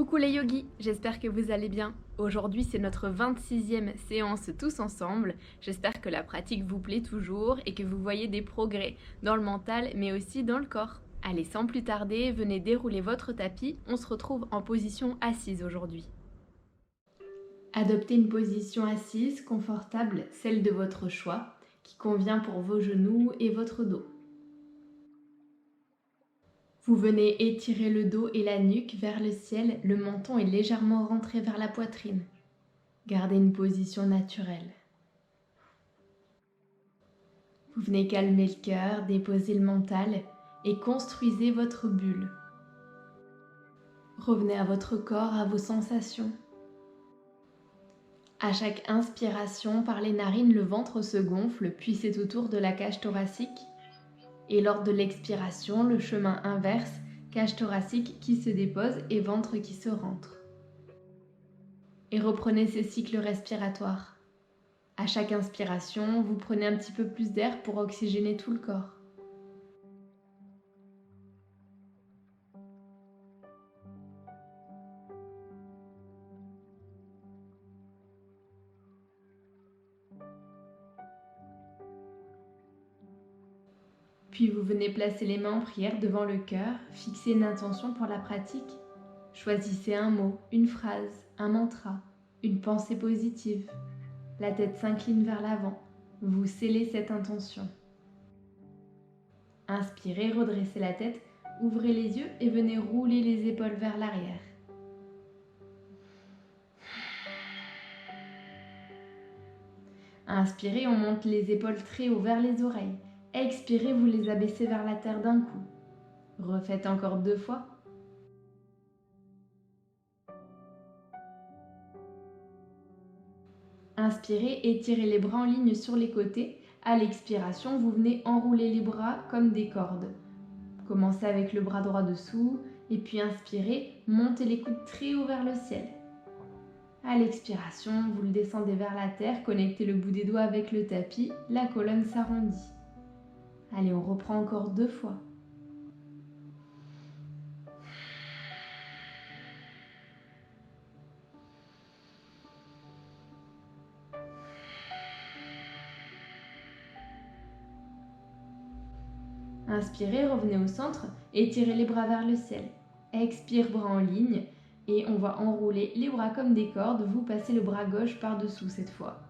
Coucou les yogis, j'espère que vous allez bien. Aujourd'hui c'est notre 26e séance tous ensemble. J'espère que la pratique vous plaît toujours et que vous voyez des progrès dans le mental mais aussi dans le corps. Allez, sans plus tarder, venez dérouler votre tapis, on se retrouve en position assise aujourd'hui. Adoptez une position assise confortable, celle de votre choix, qui convient pour vos genoux et votre dos. Vous venez étirer le dos et la nuque vers le ciel, le menton est légèrement rentré vers la poitrine. Gardez une position naturelle. Vous venez calmer le cœur, déposer le mental et construisez votre bulle. Revenez à votre corps, à vos sensations. À chaque inspiration, par les narines, le ventre se gonfle, puis c'est au tour de la cage thoracique. Et lors de l'expiration, le chemin inverse, cage thoracique qui se dépose et ventre qui se rentre. Et reprenez ces cycles respiratoires. À chaque inspiration, vous prenez un petit peu plus d'air pour oxygéner tout le corps. Puis vous venez placer les mains en prière devant le cœur, fixez une intention pour la pratique. Choisissez un mot, une phrase, un mantra, une pensée positive. La tête s'incline vers l'avant. Vous scellez cette intention. Inspirez, redressez la tête, ouvrez les yeux et venez rouler les épaules vers l'arrière. Inspirez, on monte les épaules très haut vers les oreilles. Expirez, vous les abaissez vers la terre d'un coup. Refaites encore 2 fois. Inspirez, étirez les bras en ligne sur les côtés. À l'expiration, vous venez enrouler les bras comme des cordes. Commencez avec le bras droit dessous et puis inspirez, montez les coudes très haut vers le ciel. À l'expiration, vous le descendez vers la terre, connectez le bout des doigts avec le tapis, la colonne s'arrondit. Allez, on reprend encore 2 fois. Inspirez, revenez au centre, étirez les bras vers le ciel. Expire, bras en ligne, et on va enrouler les bras comme des cordes. Vous passez le bras gauche par-dessous cette fois.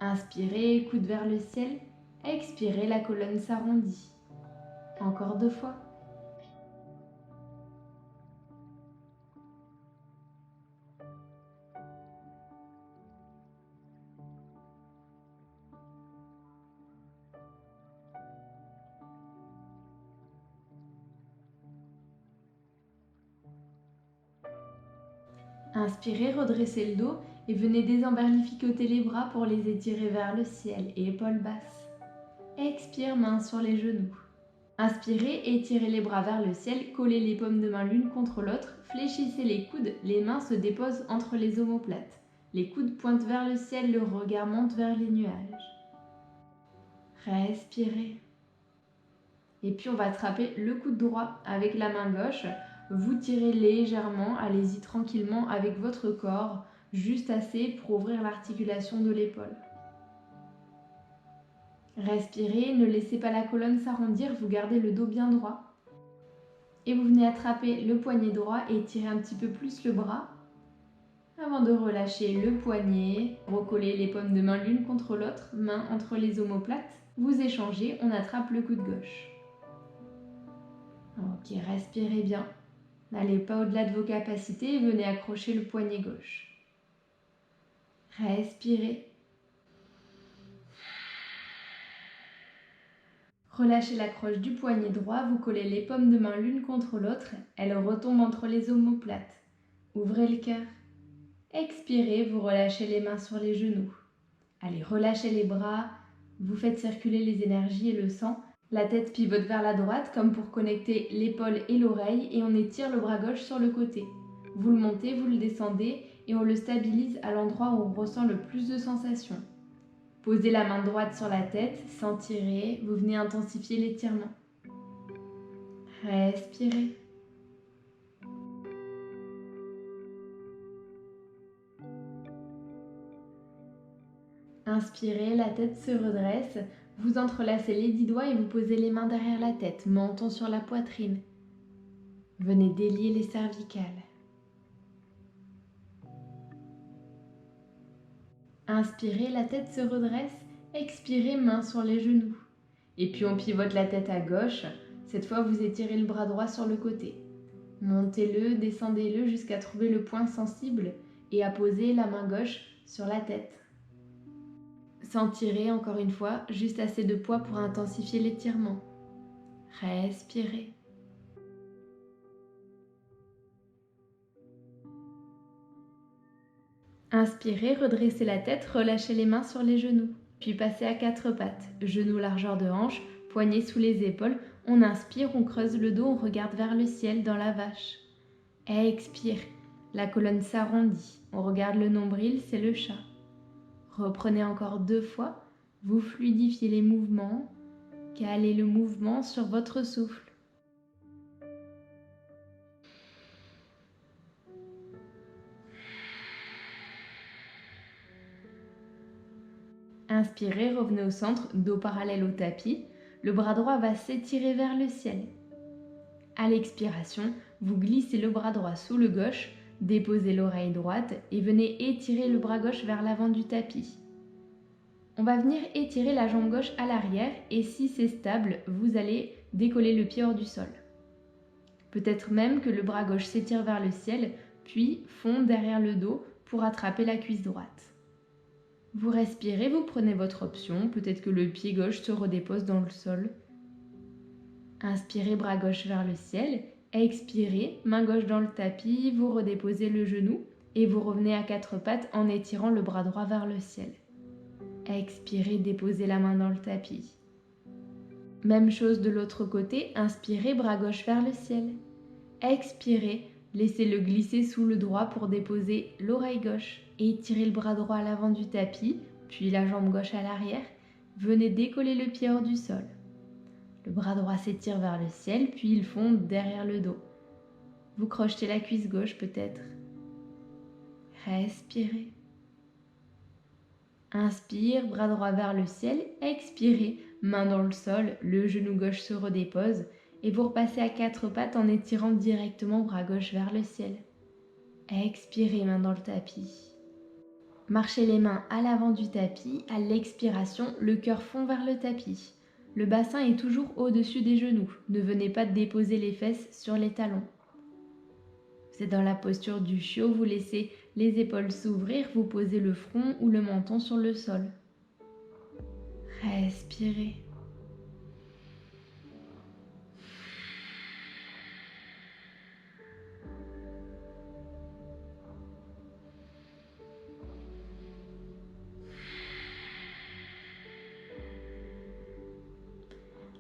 Inspirez, coude vers le ciel. Expirez, la colonne s'arrondit. Encore 2 fois. Inspirez, redressez le dos et venez désemberlificoter les bras pour les étirer vers le ciel et épaules basses. Expire, main sur les genoux. Inspirez, étirez les bras vers le ciel, collez les paumes de main l'une contre l'autre, fléchissez les coudes, les mains se déposent entre les omoplates. Les coudes pointent vers le ciel, le regard monte vers les nuages. Respirez. Et puis on va attraper le coude droit avec la main gauche. Vous tirez légèrement, allez-y tranquillement avec votre corps, juste assez pour ouvrir l'articulation de l'épaule. Respirez, ne laissez pas la colonne s'arrondir, vous gardez le dos bien droit. Et vous venez attraper le poignet droit et tirer un petit peu plus le bras avant de relâcher le poignet, recoller les paumes de main l'une contre l'autre, main entre les omoplates. Vous échangez, on attrape le coude gauche. Ok, respirez bien. N'allez pas au-delà de vos capacités et venez accrocher le poignet gauche. Respirez. Relâchez l'accroche du poignet droit, vous collez les paumes de main l'une contre l'autre, elles retombent entre les omoplates. Ouvrez le cœur. Expirez, vous relâchez les mains sur les genoux. Allez, relâchez les bras, vous faites circuler les énergies et le sang. La tête pivote vers la droite comme pour connecter l'épaule et l'oreille et on étire le bras gauche sur le côté. Vous le montez, vous le descendez et on le stabilise à l'endroit où on ressent le plus de sensations. Posez la main droite sur la tête, sans tirer, vous venez intensifier l'étirement. Respirez. Inspirez, la tête se redresse. Vous entrelacez les 10 doigts et vous posez les mains derrière la tête, menton sur la poitrine. Venez délier les cervicales. Inspirez, la tête se redresse. Expirez, main sur les genoux. Et puis on pivote la tête à gauche. Cette fois, vous étirez le bras droit sur le côté. Montez-le, descendez-le jusqu'à trouver le point sensible et à poser la main gauche sur la tête. Sentirez encore une fois juste assez de poids pour intensifier l'étirement. Respirez. Inspirez, redressez la tête, relâchez les mains sur les genoux. Puis passez à 4 pattes, genoux largeur de hanche, poignets sous les épaules. On inspire, on creuse le dos, on regarde vers le ciel dans la vache. Expire, la colonne s'arrondit, on regarde le nombril, c'est le chat. Reprenez encore 2 fois, vous fluidifiez les mouvements, calez le mouvement sur votre souffle. Inspirez, revenez au centre, dos parallèle au tapis. Le bras droit va s'étirer vers le ciel. À l'expiration, vous glissez le bras droit sous le gauche, déposez l'oreille droite et venez étirer le bras gauche vers l'avant du tapis. On va venir étirer la jambe gauche à l'arrière et si c'est stable, vous allez décoller le pied hors du sol. Peut-être même que le bras gauche s'étire vers le ciel, puis fond derrière le dos pour attraper la cuisse droite. Vous respirez, vous prenez votre option, peut-être que le pied gauche se redépose dans le sol. Inspirez, bras gauche vers le ciel. Expirez, main gauche dans le tapis, vous redéposez le genou et vous revenez à 4 pattes en étirant le bras droit vers le ciel. Expirez, déposez la main dans le tapis. Même chose de l'autre côté, inspirez, bras gauche vers le ciel. Expirez, laissez-le glisser sous le droit pour déposer l'oreille gauche. Étirez le bras droit à l'avant du tapis, puis la jambe gauche à l'arrière. Venez décoller le pied hors du sol. Le bras droit s'étire vers le ciel, puis il fond derrière le dos. Vous crochetez la cuisse gauche peut-être. Respirez. Inspire, bras droit vers le ciel. Expirez, main dans le sol, le genou gauche se redépose. Et vous repassez à 4 pattes en étirant directement bras gauche vers le ciel. Expirez, main dans le tapis. Marchez les mains à l'avant du tapis. À l'expiration, le cœur fond vers le tapis. Le bassin est toujours au-dessus des genoux. Ne venez pas déposer les fesses sur les talons. Vous êtes dans la posture du chiot, vous laissez les épaules s'ouvrir, vous posez le front ou le menton sur le sol. Respirez.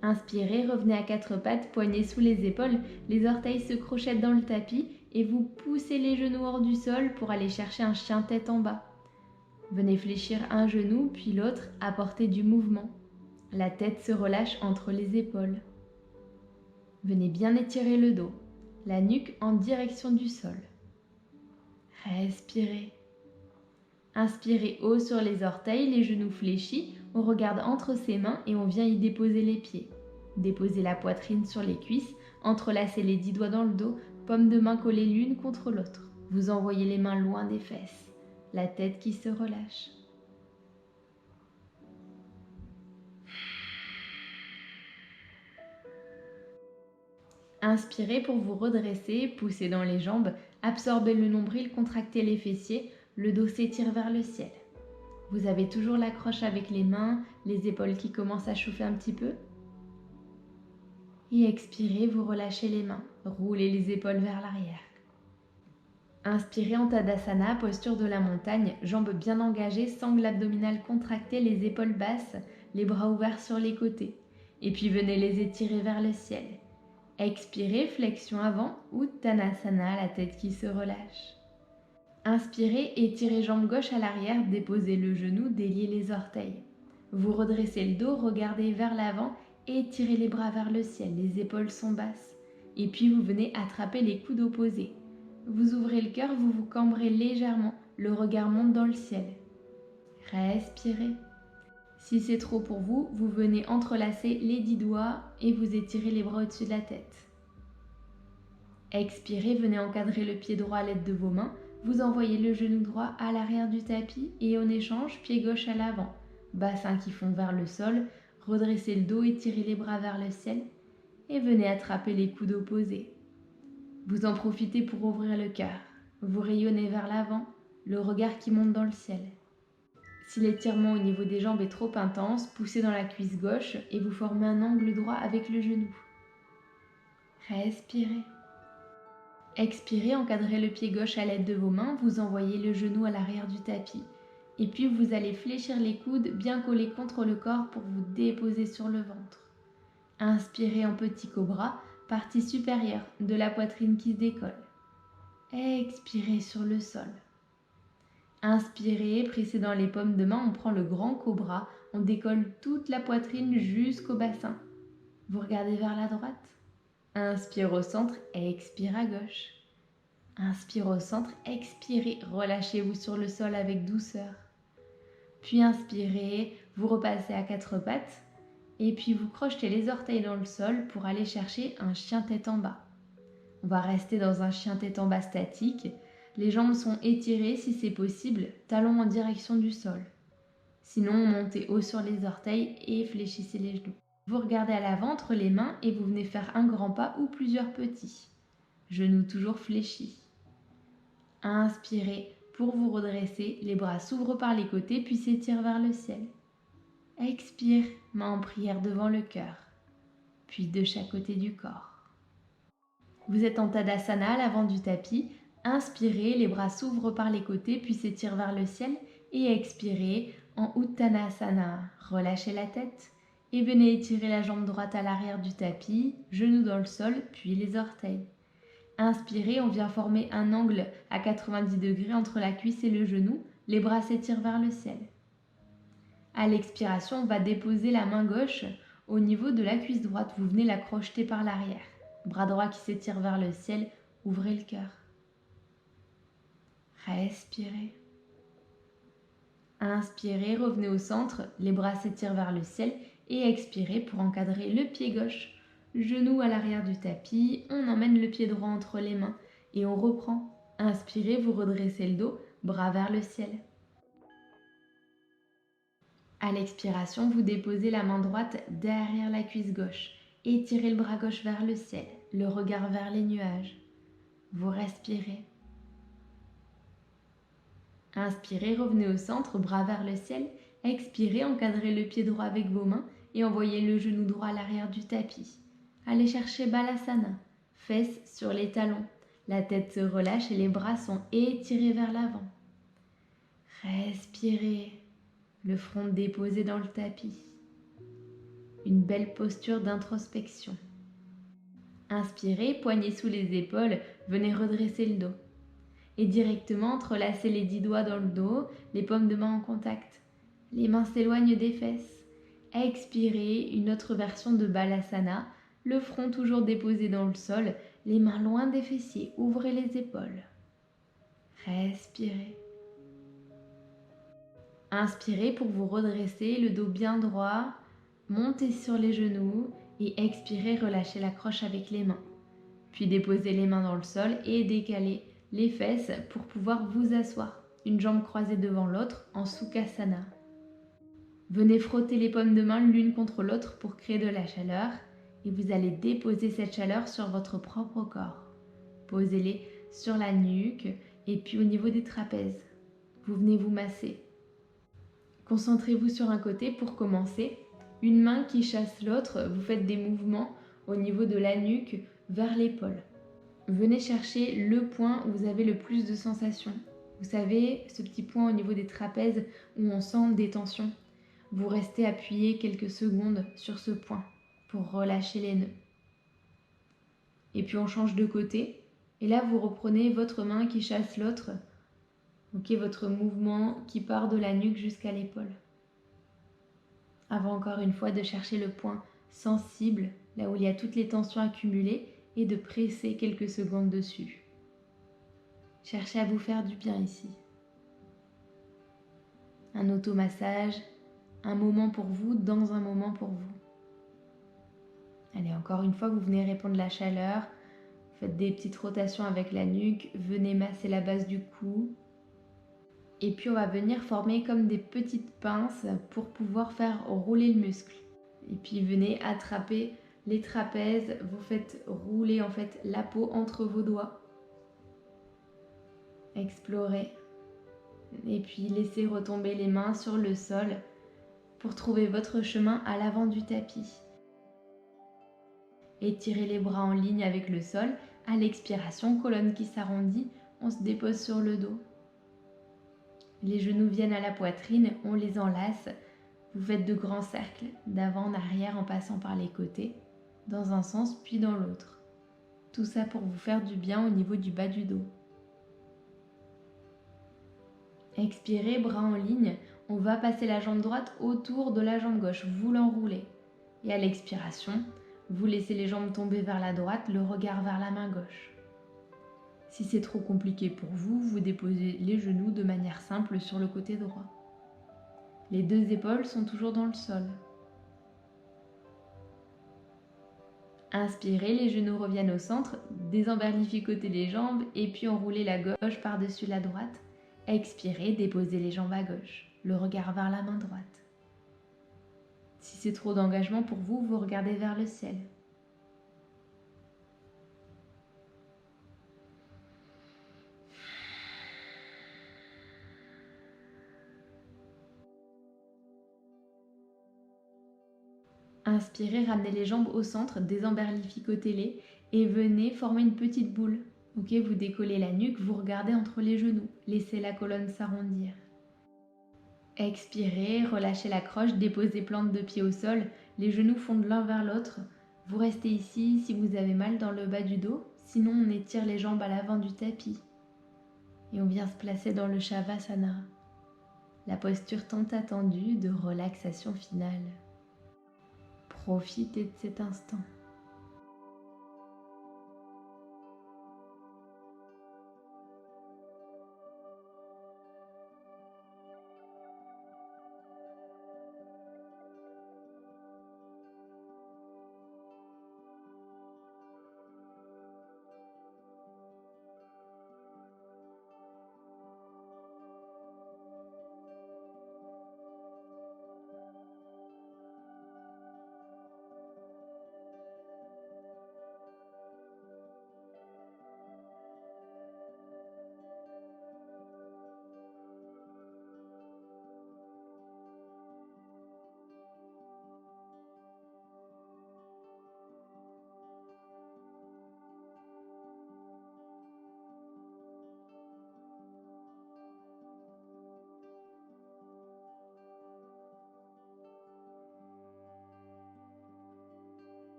Inspirez, revenez à 4 pattes, poignets sous les épaules, les orteils se crochettent dans le tapis et vous poussez les genoux hors du sol pour aller chercher un chien tête en bas. Venez fléchir un genou puis l'autre, apporter du mouvement. La tête se relâche entre les épaules. Venez bien étirer le dos, la nuque en direction du sol. Respirez. Inspirez haut sur les orteils, les genoux fléchis, on regarde entre ses mains et on vient y déposer les pieds. Déposez la poitrine sur les cuisses, entrelacez les 10 doigts dans le dos, paumes de main collées l'une contre l'autre. Vous envoyez les mains loin des fesses, la tête qui se relâche. Inspirez pour vous redresser, poussez dans les jambes, absorbez le nombril, contractez les fessiers, le dos s'étire vers le ciel. Vous avez toujours l'accroche avec les mains, les épaules qui commencent à chauffer un petit peu. Et expirez, vous relâchez les mains, roulez les épaules vers l'arrière. Inspirez en Tadasana, posture de la montagne, jambes bien engagées, sangle abdominale contractée, les épaules basses, les bras ouverts sur les côtés. Et puis venez les étirer vers le ciel. Expirez, flexion avant, Uttanasana, la tête qui se relâche. Inspirez, étirez jambe gauche à l'arrière, déposez le genou, déliez les orteils. Vous redressez le dos, regardez vers l'avant et étirez les bras vers le ciel, les épaules sont basses. Et puis vous venez attraper les coudes opposés. Vous ouvrez le cœur, vous vous cambrez légèrement, le regard monte dans le ciel. Respirez. Si c'est trop pour vous, vous venez entrelacer les 10 doigts et vous étirez les bras au-dessus de la tête. Expirez, venez encadrer le pied droit à l'aide de vos mains. Vous envoyez le genou droit à l'arrière du tapis et en échange, pied gauche à l'avant. Bassin qui fond vers le sol, redressez le dos, étirez les bras vers le ciel et venez attraper les coudes opposés. Vous en profitez pour ouvrir le cœur. Vous rayonnez vers l'avant, le regard qui monte dans le ciel. Si l'étirement au niveau des jambes est trop intense, poussez dans la cuisse gauche et vous formez un angle droit avec le genou. Respirez. Expirez, encadrez le pied gauche à l'aide de vos mains, vous envoyez le genou à l'arrière du tapis. Et puis vous allez fléchir les coudes bien collés contre le corps pour vous déposer sur le ventre. Inspirez en petit cobra, partie supérieure de la poitrine qui se décolle. Expirez sur le sol. Inspirez, pressez dans les paumes de main, on prend le grand cobra, on décolle toute la poitrine jusqu'au bassin. Vous regardez vers la droite. Inspire au centre, expire à gauche. Inspire au centre, expirez, relâchez-vous sur le sol avec douceur. Puis inspirez, vous repassez à quatre pattes et puis vous crochetez les orteils dans le sol pour aller chercher un chien tête en bas. On va rester dans un chien tête en bas statique. Les jambes sont étirées si c'est possible, talons en direction du sol. Sinon, montez haut sur les orteils et fléchissez les genoux. Vous regardez à l'avant entre les mains et vous venez faire un grand pas ou plusieurs petits. Genoux toujours fléchis. Inspirez pour vous redresser, les bras s'ouvrent par les côtés puis s'étirent vers le ciel. Expire, main en prière devant le cœur, puis de chaque côté du corps. Vous êtes en Tadasana à l'avant du tapis. Inspirez, les bras s'ouvrent par les côtés puis s'étirent vers le ciel et expirez en Uttanasana. Relâchez la tête et venez étirer la jambe droite à l'arrière du tapis, genoux dans le sol puis les orteils. Inspirez, on vient former un angle à 90 degrés entre la cuisse et le genou, les bras s'étirent vers le ciel. À l'expiration, on va déposer la main gauche au niveau de la cuisse droite, vous venez la crocheter par l'arrière. Bras droit qui s'étire vers le ciel, ouvrez le cœur. Respirez. Inspirez, revenez au centre, les bras s'étirent vers le ciel et expirez pour encadrer le pied gauche. Genou à l'arrière du tapis, on emmène le pied droit entre les mains et on reprend. Inspirez, vous redressez le dos, bras vers le ciel. À l'expiration, vous déposez la main droite derrière la cuisse gauche. Étirez le bras gauche vers le ciel, le regard vers les nuages. Vous respirez. Inspirez, revenez au centre, bras vers le ciel. Expirez, encadrez le pied droit avec vos mains et envoyez le genou droit à l'arrière du tapis. Allez chercher Balasana, fesses sur les talons. La tête se relâche et les bras sont étirés vers l'avant. Respirez, le front déposé dans le tapis. Une belle posture d'introspection. Inspirez, poignets sous les épaules, venez redresser le dos. Et directement entrelacez les 10 doigts dans le dos, les paumes de main en contact. Les mains s'éloignent des fesses. Expirez, une autre version de Balasana, le front toujours déposé dans le sol, les mains loin des fessiers, ouvrez les épaules. Respirez. Inspirez pour vous redresser, le dos bien droit, montez sur les genoux et expirez, relâchez la croche avec les mains. Puis déposez les mains dans le sol et décalez les fesses pour pouvoir vous asseoir, une jambe croisée devant l'autre en Sukhasana. Venez frotter les paumes de main l'une contre l'autre pour créer de la chaleur et vous allez déposer cette chaleur sur votre propre corps. Posez-les sur la nuque et puis au niveau des trapèzes. Vous venez vous masser. Concentrez-vous sur un côté pour commencer. Une main qui chasse l'autre, vous faites des mouvements au niveau de la nuque vers l'épaule. Venez chercher le point où vous avez le plus de sensations. Vous savez, ce petit point au niveau des trapèzes où on sent des tensions. Vous restez appuyé quelques secondes sur ce point pour relâcher les nœuds. Et puis on change de côté. Et là, vous reprenez votre main qui chasse l'autre. Ok, votre mouvement qui part de la nuque jusqu'à l'épaule. Avant encore une fois de chercher le point sensible, là où il y a toutes les tensions accumulées, et de presser quelques secondes dessus. Cherchez à vous faire du bien ici. Un automassage Un moment pour vous dans un moment pour vous. Allez, encore une fois, vous venez répondre la chaleur. Faites des petites rotations avec la nuque. Venez masser la base du cou. Et puis on va venir former comme des petites pinces pour pouvoir faire rouler le muscle. Et puis venez attraper les trapèzes. Vous faites rouler en fait la peau entre vos doigts. Explorez. Et puis laissez retomber les mains sur le sol pour trouver votre chemin à l'avant du tapis. Étirez les bras en ligne avec le sol. À l'expiration, colonne qui s'arrondit, on se dépose sur le dos. Les genoux viennent à la poitrine, on les enlace. Vous faites de grands cercles, d'avant en arrière en passant par les côtés, dans un sens puis dans l'autre. Tout ça pour vous faire du bien au niveau du bas du dos. Expirez, bras en ligne, on va passer la jambe droite autour de la jambe gauche, vous l'enroulez. Et à l'expiration, vous laissez les jambes tomber vers la droite, le regard vers la main gauche. Si c'est trop compliqué pour vous, vous déposez les genoux de manière simple sur le côté droit. Les deux épaules sont toujours dans le sol. Inspirez, les genoux reviennent au centre, désemberlificotez les jambes et puis enroulez la gauche par-dessus la droite. Expirez, déposez les jambes à gauche, le regard vers la main droite. Si c'est trop d'engagement pour vous, vous regardez vers le ciel. Inspirez, ramenez les jambes au centre, désemberlificotez-les et venez former une petite boule. Ok, vous décollez la nuque, vous regardez entre les genoux, laissez la colonne s'arrondir. Expirez, relâchez la croche, déposez plante de pied au sol, les genoux fondent l'un vers l'autre. Vous restez ici si vous avez mal dans le bas du dos, sinon on étire les jambes à l'avant du tapis. Et on vient se placer dans le Shavasana, la posture tant attendue de relaxation finale. Profitez de cet instant.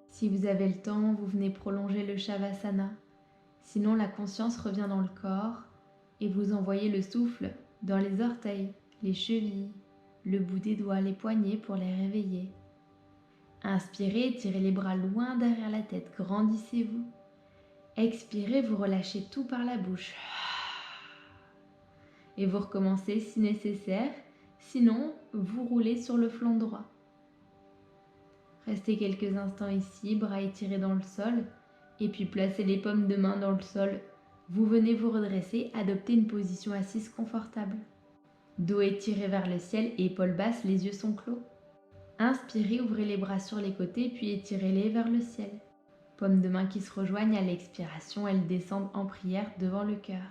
Si vous avez le temps, vous venez prolonger le Shavasana. Sinon, la conscience revient dans le corps et vous envoyez le souffle dans les orteils, les chevilles, le bout des doigts, les poignets pour les réveiller. Inspirez, tirez les bras loin derrière la tête, grandissez-vous. Expirez, vous relâchez tout par la bouche. Et vous recommencez si nécessaire, sinon vous roulez sur le flanc droit. Restez quelques instants ici, bras étirés dans le sol, et puis placez les paumes de main dans le sol. Vous venez vous redresser, adoptez une position assise confortable. Dos étiré vers le ciel, épaules basses, les yeux sont clos. Inspirez, ouvrez les bras sur les côtés, puis étirez-les vers le ciel. Paumes de main qui se rejoignent à l'expiration, elles descendent en prière devant le cœur.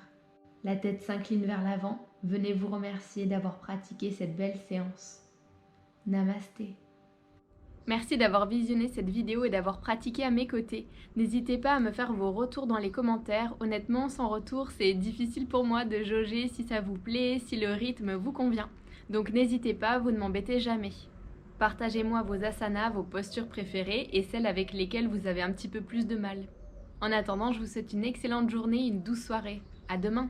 La tête s'incline vers l'avant, venez vous remercier d'avoir pratiqué cette belle séance. Namasté. Merci d'avoir visionné cette vidéo et d'avoir pratiqué à mes côtés. N'hésitez pas à me faire vos retours dans les commentaires. Honnêtement, sans retour, c'est difficile pour moi de jauger si ça vous plaît, si le rythme vous convient. Donc n'hésitez pas, vous ne m'embêtez jamais. Partagez-moi vos asanas, vos postures préférées et celles avec lesquelles vous avez un petit peu plus de mal. En attendant, je vous souhaite une excellente journée, une douce soirée. À demain!